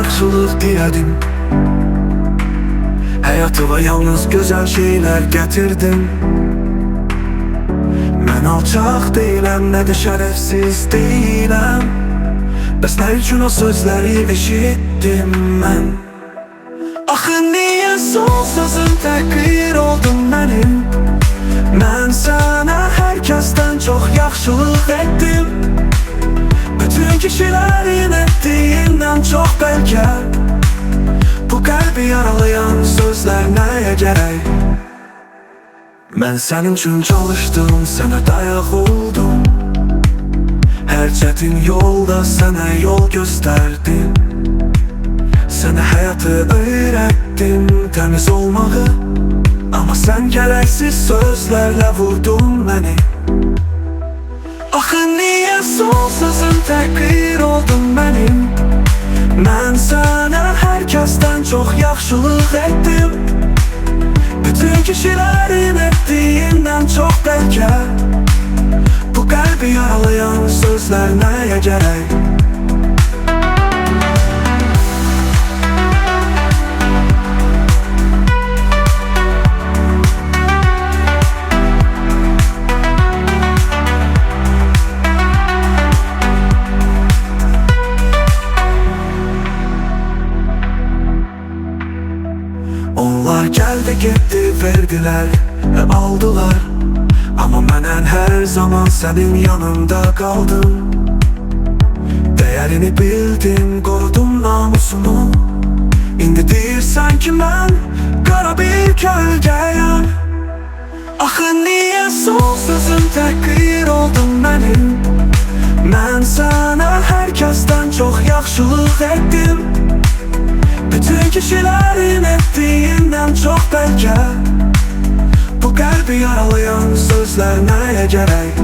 yaxşılıq diyedim. Hayatıma yalnız güzel şeyler getirdim. Ben alçak değilim, ne de şerefsiz değilim. Bəs nə üçün o sözləri eşitdim mən? Axı niyə son sözün təhqir oldun mənim? Mən sənə hər kəsdən çox yaxşılıq etdim. Bütün kişilərin etdiyindən çox bəlkə. Bu qəlbi yaralayan sözlər nəyə gərək? Mən sənin üçün çalışdım, sənə dayaq oldum. Hər çətin yolda sənə yol göstərdim. Sənə həyatı öyrətdim, təmiz olmağı. Amma sən gərəksiz sözlərlə vurdun məni. Axı niyə son sözün təhqir oldun mənim? Mən sənə hər kəsdən çox yaxşılıq etdim. Bütün kişilərin etdiyindən çox bəlkə. Bu qəlbi yaralayan sözlər nəyə gərək? Onlar gəldi getdi, verdilər, aldılar. Amma mənən hər zaman sənin yanında qaldım. Dəyərini bildim, qorudum namusunu. İndi deyirsən ki mən qara bir kölgəyəm. Axı niyə son sözün təhqir oldun mənim? Mən sənə hər kəsdən çox yaxşılıq etdim. Bütün kişilərin etdiyindən çox bəlkə. Bu qəlbi yaralayan sözlər nəyə gərək?